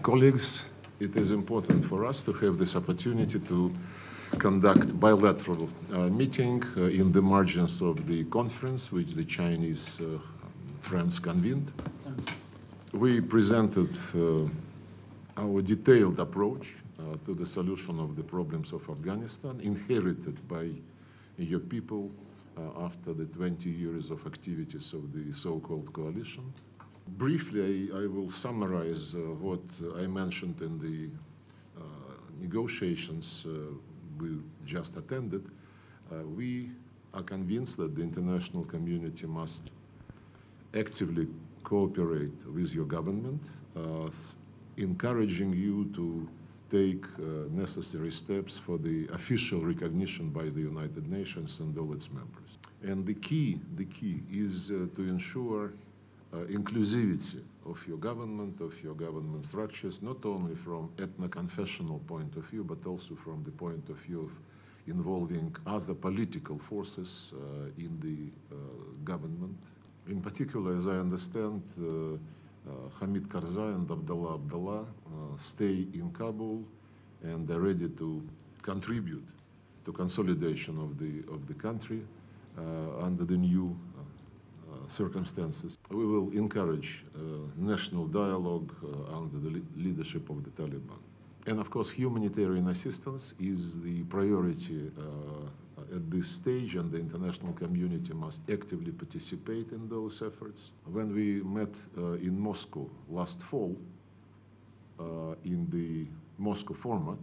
Colleagues, it is important for us to have this opportunity to conduct bilateral meeting in the margins of the conference which the Chinese friends convened. We presented our detailed approach to the solution of the problems of Afghanistan, inherited by your people after the 20 years of activities of the so-called coalition. Briefly, I will summarize what I mentioned in the negotiations we just attended. We are convinced that the international community must actively cooperate with your government, encouraging you to take necessary steps for the official recognition by the United Nations and all its members. And the key is to ensure inclusivity of your government structures, not only from ethno-confessional point of view, but also from the point of view of involving other political forces in the government. In particular, as I understand, Hamid Karzai and Abdullah stay in Kabul and are ready to contribute to consolidation of the country under the new circumstances. We will encourage national dialogue under the leadership of the Taliban. And of course, humanitarian assistance is the priority at this stage, and the international community must actively participate in those efforts. When we met in Moscow last fall, in the Moscow format,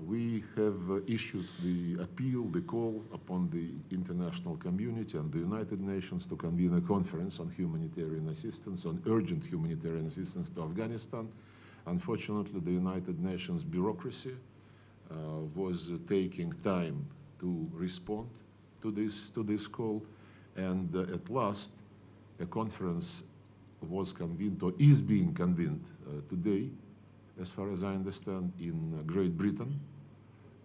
we have issued the appeal, the call upon the international community and the United Nations to convene a conference on humanitarian assistance, on urgent humanitarian assistance to Afghanistan. Unfortunately, the United Nations bureaucracy was taking time to respond to this call, and at last, a conference was convened, or is being convened today, as far as I understand, in Great Britain.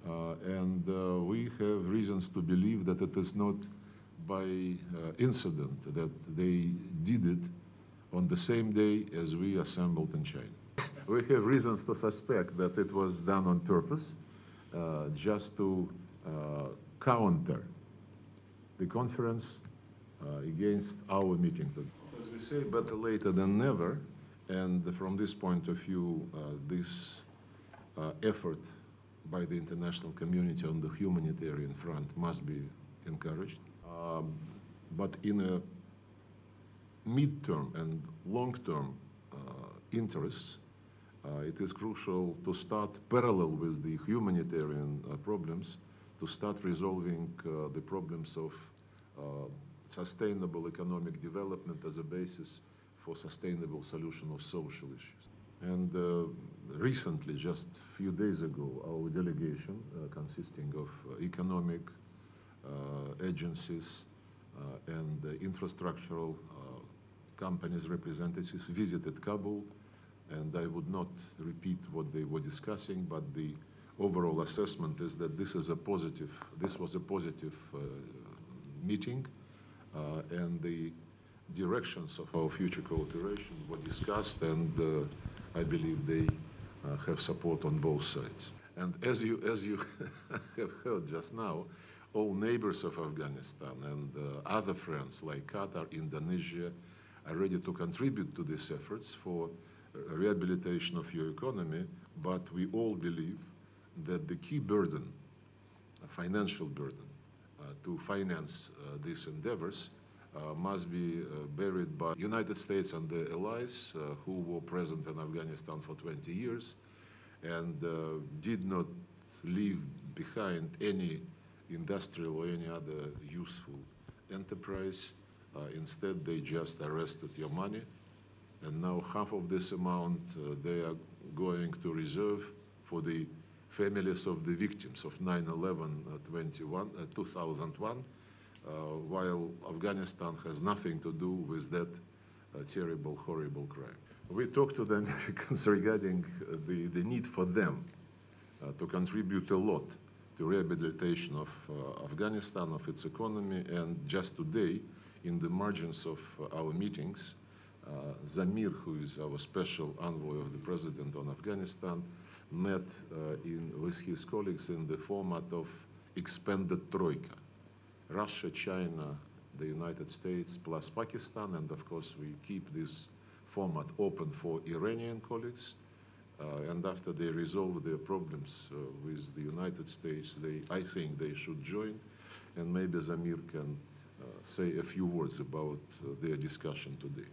And we have reasons to believe that it is not by incident that they did it on the same day as we assembled in China. We have reasons to suspect that it was done on purpose, just to counter the conference against our meeting today. As we say, better later than never. And from this point of view, this effort by the international community on the humanitarian front must be encouraged. But in a mid-term and long-term interests, it is crucial to start parallel with the humanitarian problems, to start resolving the problems of sustainable economic development as a basis for sustainable solution of social issues. And recently, just a few days ago, our delegation, consisting of economic agencies and infrastructural companies' representatives, visited Kabul. And I would not repeat what they were discussing, but the overall assessment is that this was a positive meeting, and the directions of our future cooperation were discussed, and I believe they have support on both sides. And as you have heard just now, all neighbors of Afghanistan and other friends like Qatar, Indonesia, are ready to contribute to these efforts for rehabilitation of your economy, but we all believe that the key burden, a financial burden, to finance these endeavors must be buried by the United States and the allies who were present in Afghanistan for 20 years and did not leave behind any industrial or any other useful enterprise. Instead, they just arrested your money, and now half of this amount they are going to reserve for the families of the victims of 9/11/2001, while Afghanistan has nothing to do with that terrible, horrible crime. We talked to the Americans regarding the need for them to contribute a lot to rehabilitation of Afghanistan, of its economy, and just today, in the margins of our meetings, Zamir, who is our special envoy of the president on Afghanistan, met with his colleagues in the format of expanded troika. Russia, China, the United States, plus Pakistan, and of course we keep this format open for Iranian colleagues. And after they resolve their problems with the United States, I think they should join. And maybe Zamir can say a few words about their discussion today.